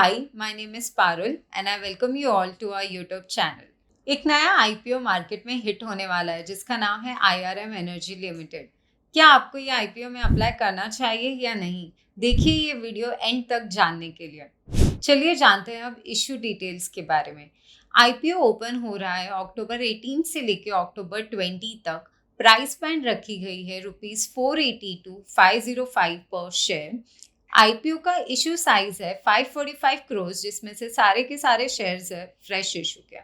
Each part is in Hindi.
Hi, my name is Parul and I welcome you all to our YouTube channel. एक नया आईपीओ मार्केट में हिट होने वाला है जिसका नाम है IRM एनर्जी लिमिटेड। क्या आपको ये आईपीओ में अप्लाई करना चाहिए या नहीं? देखिए ये वीडियो एंड तक जानने के लिए। चलिए जानते हैं अब इश्यू डिटेल्स के बारे में। आईपीओ ओपन हो रहा है अक्टूबर 18 से लेकर अक्टूबर 20 तक। प्राइस बैंड रखी गई है ₹480 to 505 पर शेयर। आईपीओ का इशू साइज है 545 करोड़, जिसमें से सारे के सारे शेयर्स है फ्रेश इशू के।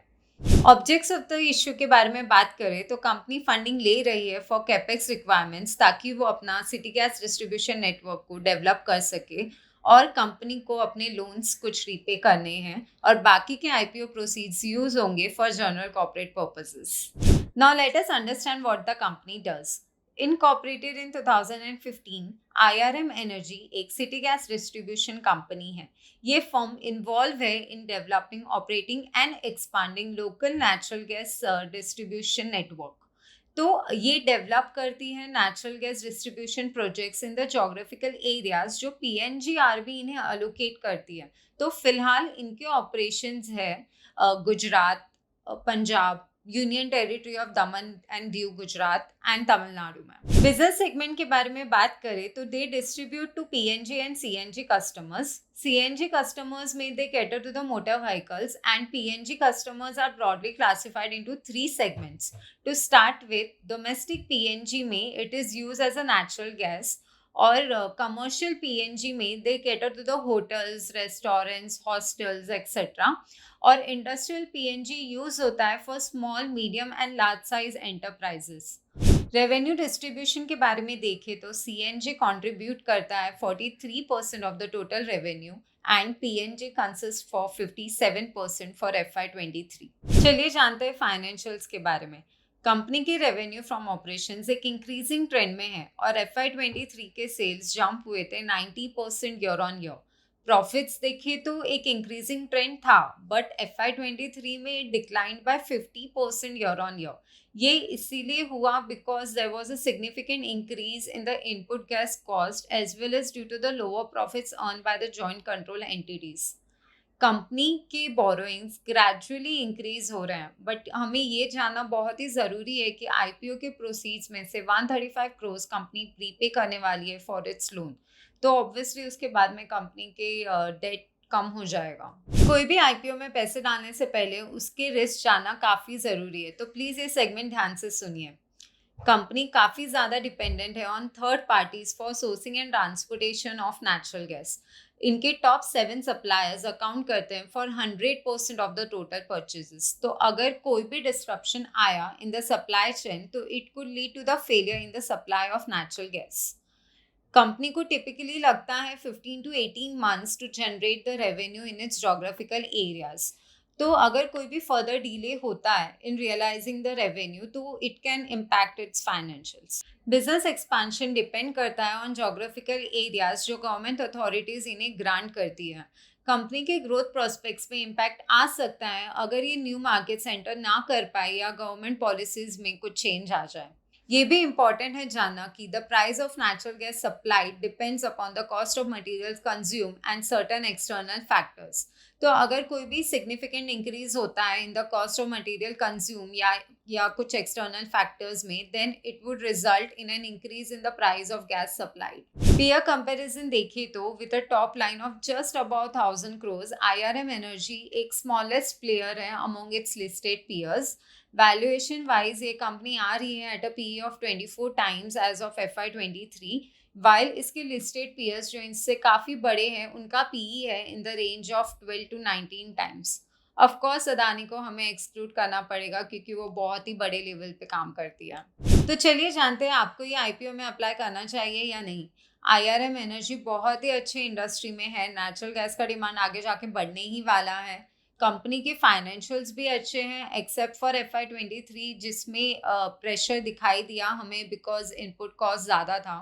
ऑब्जेक्ट्स ऑफ द इशू के बारे में बात करें तो कंपनी फंडिंग ले रही है फॉर कैपेक्स रिक्वायरमेंट्स, ताकि वो अपना सिटी गैस डिस्ट्रीब्यूशन नेटवर्क को डेवलप कर सके और कंपनी को अपने लोन्स कुछ रीपे करने हैं और बाकी के आईपीओ प्रोसीड्स यूज होंगे for general corporate purposes. Now let us understand what the company does. Incorporated in 2015, IRM energy एक सिटी गैस डिस्ट्रीब्यूशन कंपनी है। ये फर्म इन्वॉल्व है in developing, operating and expanding local natural gas distribution network. तो ये डेवलप करती है natural gas distribution projects in the geographical areas जो PNGRB इन्हें अलोकेट करती है। तो फिलहाल इनके ऑपरेशंस है Gujarat, Punjab, union territory of Daman and Diu, Gujarat and Tamil Nadu में। बिजनेस सेगमेंट के बारे में बात करें तो they distribute to PNG and CNG customers. CNG customers may they cater to the motor vehicles, and PNG customers are broadly classified into three segments. To start with, domestic PNG में it is used as a natural gas, और कमर्शियल PNG में they cater to the hotels, restaurants, hostels etcetera. और इंडस्ट्रियल PNG यूज होता है for small, medium and large size enterprises. Revenue distribution के बारे में देखें तो CNG कंट्रीब्यूट करता है 43% of the total revenue and PNG consist for 57% for FY23। चलिए जानते हैं फाइनेंशियल्स के बारे में। कंपनी की रेवेन्यू फ्रॉम ऑपरेशंस एक इंक्रीजिंग ट्रेंड में है और FY23 के सेल्स जंप हुए थे 90% ईयर ऑन ईयर। प्रॉफिट्स देखें तो एक इंक्रीजिंग ट्रेंड था, बट FY23 में declined by 50% year on year. ये इसीलिए हुआ because there was a significant increase in the input gas cost as well as due to the lower profits earn by the joint control entities. Company के बोरोइंग्स ग्रेजुअली इंक्रीज हो रहे हैं, बट हमें ये जानना बहुत ही ज़रूरी है कि आईपीओ के प्रोसीड्स में से 135 करोड़ कंपनी प्रीपे करने वाली है फॉर इट्स लोन। तो ऑब्वियसली उसके बाद में कंपनी के डेट कम हो जाएगा। कोई भी आईपीओ में पैसे डालने से पहले उसके रिस्क जानना काफ़ी ज़रूरी है, तो प्लीज़ ये सेगमेंट ध्यान से सुनिए। कंपनी काफ़ी ज़्यादा डिपेंडेंट है on third parties for sourcing and transportation of natural gas. इनके टॉप 7 सप्लायर्स अकाउंट करते हैं for 100% of the total purchases. तो अगर कोई भी डिस्ट्रप्शन आया इन द सप्लाई चेन तो it could lead to the failure in the supply of natural gas. Company को टिपिकली लगता है 15 to 18 months to generate the revenue in its geographical areas. तो अगर कोई भी फर्दर डिले होता है इन रियलाइजिंग द रेवेन्यू तो it can impact it's financials. Business expansion depend करता है ऑन जोग्राफिकल एरियाज जो गवर्नमेंट अथॉरिटीज इन्हें ग्रांट करती है। कंपनी के ग्रोथ प्रोस्पेक्ट्स में इम्पैक्ट आ सकता है अगर ये न्यू मार्केट सेंटर ना कर पाए या गवर्नमेंट पॉलिसीज में कुछ चेंज आ जाए। ये भी इम्पॉर्टेंट है जानना कि the price of natural gas supplied depends upon the cost of materials consume and certain external factors. तो अगर कोई भी सिग्निफिकेंट इंक्रीज होता है in the cost of material consume या कुछ एक्सटर्नल फैक्टर्स में, then it would result in an increase in the price of gas supplied. Peer comparison देखें तो with a top line of just about 1000 crore, IRM energy एक स्मॉलेस्ट प्लेयर है among its listed peers. Valuation wise ये कंपनी आ रही है at a PE of 24 times as of FY23, while इसके लिस्टेड पीयर्स जो इनसे काफ़ी बड़े हैं उनका PE है in the range of 12 to 19 times. Of course Adani को हमें एक्सक्लूड करना पड़ेगा क्योंकि वो बहुत ही बड़े लेवल पे काम करती है। तो चलिए जानते हैं आपको ये आईपीओ में अप्लाई करना चाहिए या नहीं। IRM एनर्जी बहुत ही अच्छे इंडस्ट्री में है। नेचुरल गैस का डिमांड आगे जाके बढ़ने ही वाला है। कंपनी के फाइनेंशियल्स भी अच्छे हैं एक्सेप्ट फॉर FY23 जिसमें प्रेशर दिखाई दिया हमें बिकॉज इनपुट कॉस्ट ज़्यादा था।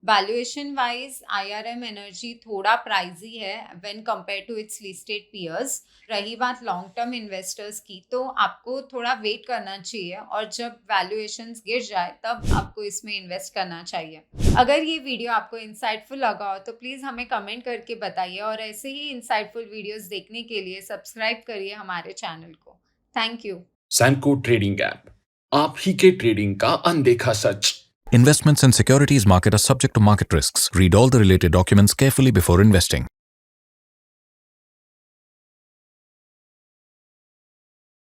वैल्यूएशन वाइज IRM एनर्जी थोड़ा प्राइजी है when compare to its listed peers. रही बात लॉन्ग टर्म इन्वेस्टर्स की, तो आपको थोड़ा वेट करना चाहिए और जब वैल्यूएशंस गिर जाए तब आपको इसमें इन्वेस्ट करना चाहिए। अगर ये वीडियो आपको इंसाइटफुल लगा हो तो प्लीज़ हमें कमेंट करके बताइए और ऐसे ही इंसाइटफुल वीडियोस देखने के लिए सब्सक्राइब करिए हमारे चैनल को। Thank you. Sanco trading app, आप ही के ट्रेडिंग का अनदेखा सच। Investments in securities market are subject to market risks. Read all the related documents carefully before investing.